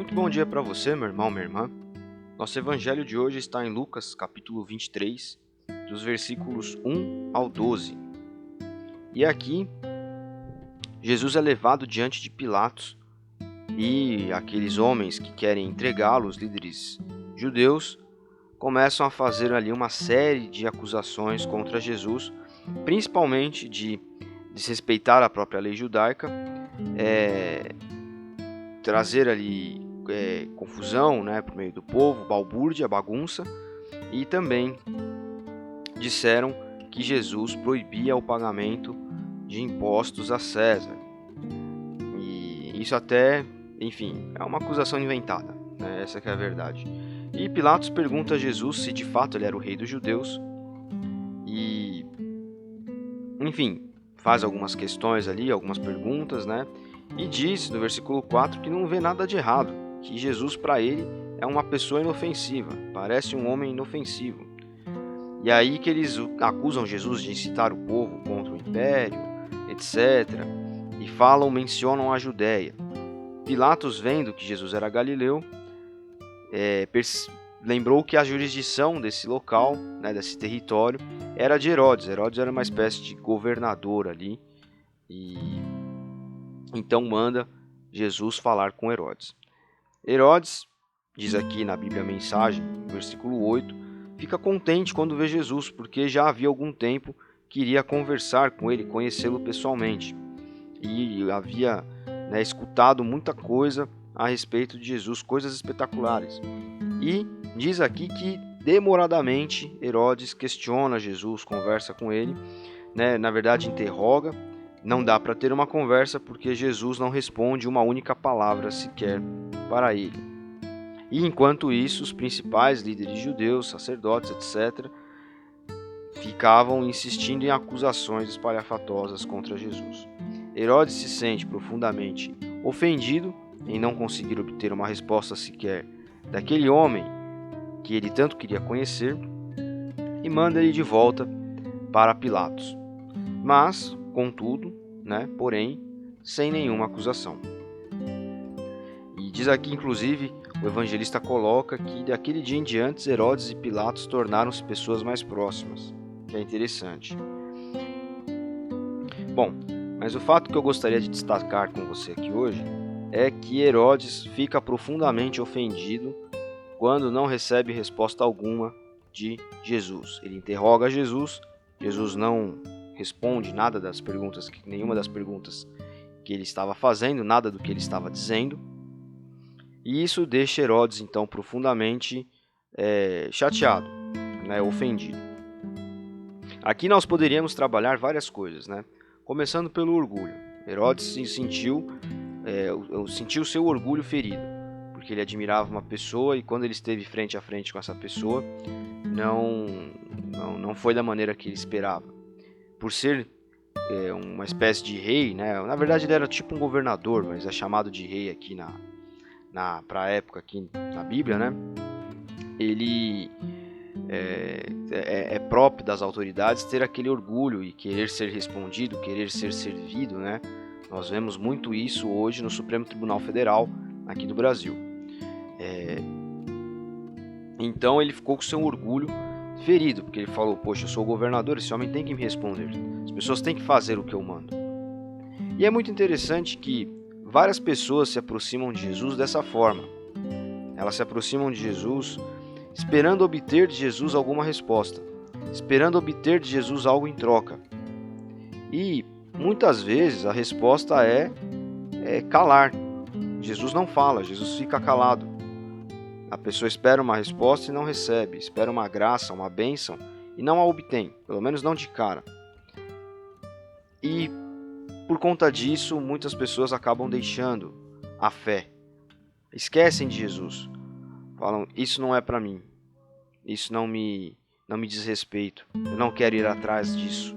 Muito bom dia para você, meu irmão, minha irmã. Nosso evangelho de hoje está em Lucas, capítulo 23, dos versículos 1 ao 12. E aqui, Jesus é levado diante de Pilatos e aqueles homens que querem entregá-lo, os líderes judeus, começam a fazer ali uma série de acusações contra Jesus, principalmente de desrespeitar a própria lei judaica, trazer ali confusão, né, por meio do povo, balbúrdia, bagunça, e também disseram que Jesus proibia o pagamento de impostos a César. E isso até, enfim, é uma acusação inventada, né? Essa que é a verdade. E Pilatos pergunta a Jesus se de fato ele era o rei dos judeus e, enfim, faz algumas questões ali, algumas perguntas, né? E diz no versículo 4 que não vê nada de errado, que Jesus para ele é uma pessoa inofensiva, parece um homem inofensivo. E aí que eles acusam Jesus de incitar o povo contra o império, etc. E mencionam a Judéia. Pilatos, vendo que Jesus era galileu, lembrou que a jurisdição desse local, né, desse território, era de Herodes. Herodes era uma espécie de governador ali, e então manda Jesus falar com Herodes. Herodes, diz aqui na Bíblia a Mensagem, no versículo 8, fica contente quando vê Jesus, porque já havia algum tempo que iria conversar com ele, conhecê-lo pessoalmente. E havia escutado muita coisa a respeito de Jesus, coisas espetaculares. E diz aqui que demoradamente Herodes questiona Jesus, conversa com ele, na verdade interroga. Não dá para ter uma conversa porque Jesus não responde uma única palavra sequer para ele. E enquanto isso, os principais líderes judeus, sacerdotes, etc., ficavam insistindo em acusações espalhafatosas contra Jesus. Herodes se sente profundamente ofendido em não conseguir obter uma resposta sequer daquele homem que ele tanto queria conhecer e manda ele de volta para Pilatos. Mas, contudo, porém, sem nenhuma acusação. E diz aqui, inclusive, o evangelista coloca que daquele dia em diante Herodes e Pilatos tornaram-se pessoas mais próximas, que é interessante. Bom, mas o fato que eu gostaria de destacar com você aqui hoje é que Herodes fica profundamente ofendido quando não recebe resposta alguma de Jesus. Ele interroga Jesus, Jesus não responde nada das perguntas, nenhuma das perguntas que ele estava fazendo, nada do que ele estava dizendo. E isso deixa Herodes, então, profundamente chateado, ofendido. Aqui nós poderíamos trabalhar várias coisas, começando pelo orgulho. Herodes sentiu seu orgulho ferido, porque ele admirava uma pessoa e quando ele esteve frente a frente com essa pessoa, não foi da maneira que ele esperava. Por ser uma espécie de rei, na verdade ele era tipo um governador, mas é chamado de rei aqui para a época aqui na Bíblia, ele é próprio das autoridades ter aquele orgulho e querer ser respondido, querer ser servido, Nós vemos muito isso hoje no Supremo Tribunal Federal aqui do Brasil. Então ele ficou com seu orgulho ferido, porque ele falou, poxa, eu sou o governador, esse homem tem que me responder, as pessoas têm que fazer o que eu mando. E é muito interessante que várias pessoas se aproximam de Jesus dessa forma. Elas se aproximam de Jesus esperando obter de Jesus alguma resposta, esperando obter de Jesus algo em troca. E muitas vezes a resposta é calar. Jesus não fala, Jesus fica calado. A pessoa espera uma resposta e não recebe, espera uma graça, uma bênção e não a obtém, pelo menos não de cara. E por conta disso, muitas pessoas acabam deixando a fé, esquecem de Jesus, falam, isso não é para mim, isso não me diz respeito, eu não quero ir atrás disso.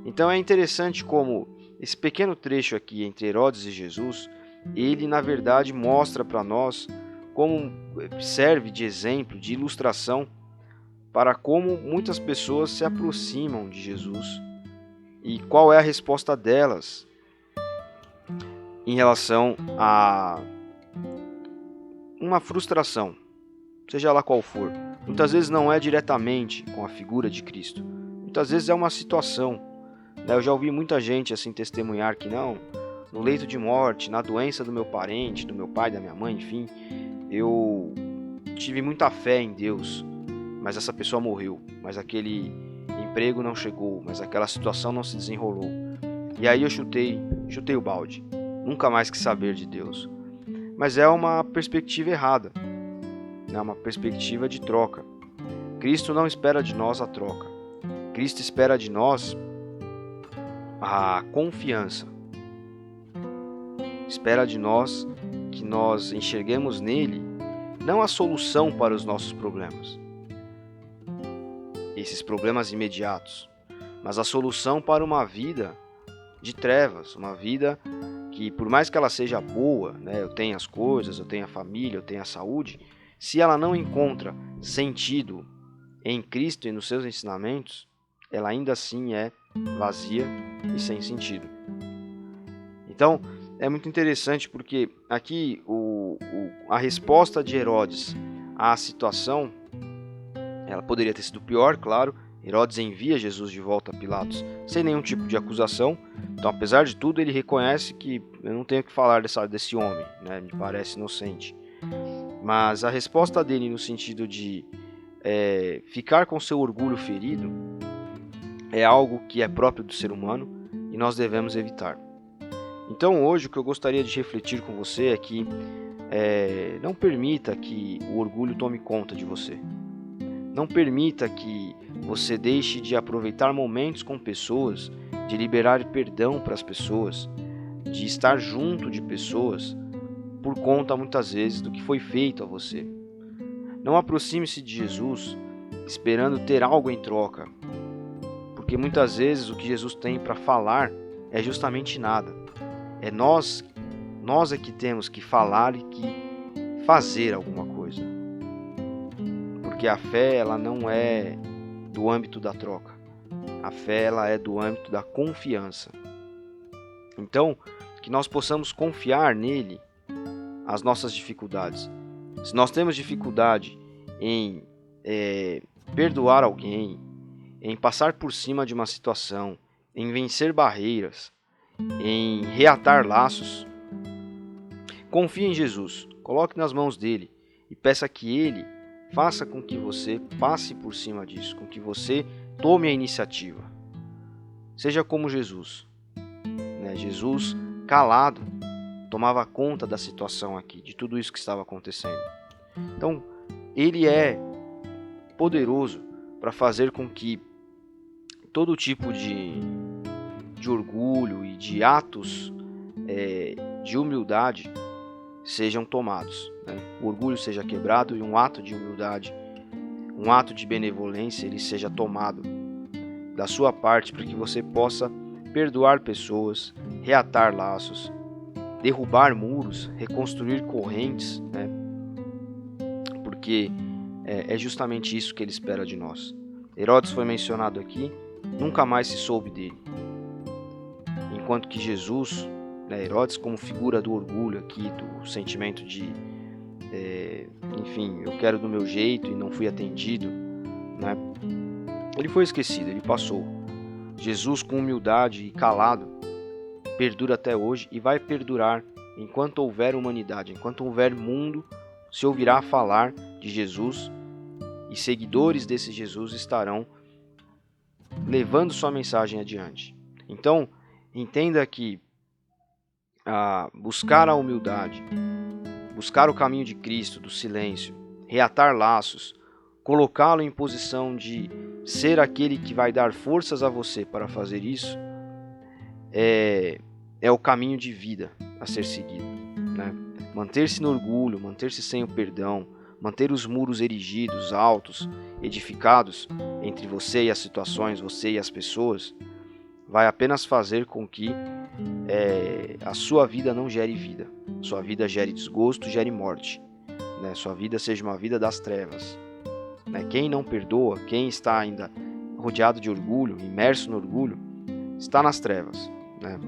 Então é interessante como esse pequeno trecho aqui entre Herodes e Jesus, ele na verdade mostra para nós como serve de exemplo, de ilustração para como muitas pessoas se aproximam de Jesus e qual é a resposta delas em relação uma frustração, seja lá qual for. Muitas vezes não é diretamente com a figura de Cristo. Muitas vezes é uma situação. Eu já ouvi muita gente assim testemunhar que não, no leito de morte, na doença do meu parente, do meu pai, da minha mãe, enfim, eu tive muita fé em Deus, mas essa pessoa morreu, mas aquele emprego não chegou, mas aquela situação não se desenrolou. E aí eu chutei o balde. Nunca mais quis saber de Deus. Mas é uma perspectiva errada. É uma perspectiva de troca. Cristo não espera de nós a troca. Cristo espera de nós a confiança. Espera de nós que nós enxerguemos nele não a solução para os nossos problemas, esses problemas imediatos, mas a solução para uma vida de trevas, uma vida que, por mais que ela seja boa, eu tenho as coisas, eu tenho a família, eu tenho a saúde, se ela não encontra sentido em Cristo e nos seus ensinamentos, ela ainda assim é vazia e sem sentido. Então, é muito interessante porque aqui a resposta de Herodes à situação, ela poderia ter sido pior, claro. Herodes envia Jesus de volta a Pilatos sem nenhum tipo de acusação. Então, apesar de tudo, ele reconhece que eu não tenho o que falar desse homem, me parece inocente. Mas a resposta dele no sentido de ficar com seu orgulho ferido é algo que é próprio do ser humano e nós devemos evitar. Então hoje o que eu gostaria de refletir com você é que não permita que o orgulho tome conta de você. Não permita que você deixe de aproveitar momentos com pessoas, de liberar perdão para as pessoas, de estar junto de pessoas por conta muitas vezes do que foi feito a você. Não aproxime-se de Jesus esperando ter algo em troca, porque muitas vezes o que Jesus tem para falar é justamente nada. É nós é que temos que falar e que fazer alguma coisa. Porque a fé, ela não é do âmbito da troca. A fé, ela é do âmbito da confiança. Então, que nós possamos confiar nele as nossas dificuldades. Se nós temos dificuldade em perdoar alguém, em passar por cima de uma situação, em vencer barreiras, em reatar laços, confie em Jesus, coloque nas mãos dele e peça que ele faça com que você passe por cima disso, com que você tome a iniciativa. Seja como Jesus. Jesus, calado, tomava conta da situação aqui, de tudo isso que estava acontecendo. Então, ele é poderoso para fazer com que todo tipo de orgulho e de atos de humildade sejam tomados. O orgulho seja quebrado e um ato de humildade, um ato de benevolência, ele seja tomado da sua parte para que você possa perdoar pessoas, reatar laços, derrubar muros, reconstruir correntes, porque é justamente isso que ele espera de nós. Herodes foi mencionado aqui, nunca mais se soube dele. Enquanto que Jesus, Herodes como figura do orgulho aqui, do sentimento de, enfim, eu quero do meu jeito e não fui atendido, ele foi esquecido, ele passou. Jesus com humildade e calado perdura até hoje e vai perdurar enquanto houver humanidade, enquanto houver mundo, se ouvirá falar de Jesus e seguidores desse Jesus estarão levando sua mensagem adiante. Então, entenda que buscar a humildade, buscar o caminho de Cristo, do silêncio, reatar laços, colocá-lo em posição de ser aquele que vai dar forças a você para fazer isso, é o caminho de vida a ser seguido. Manter-se no orgulho, manter-se sem o perdão, manter os muros erigidos, altos, edificados entre você e as situações, você e as pessoas, vai apenas fazer com que a sua vida não gere vida. Sua vida gere desgosto, gere morte. Sua vida seja uma vida das trevas. Quem não perdoa, quem está ainda rodeado de orgulho, imerso no orgulho, está nas trevas.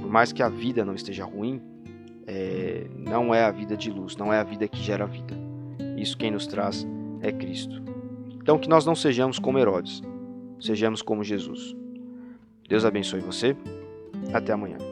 Por mais que a vida não esteja ruim, não é a vida de luz, não é a vida que gera vida. Isso quem nos traz é Cristo. Então que nós não sejamos como Herodes, sejamos como Jesus. Deus abençoe você. Até amanhã.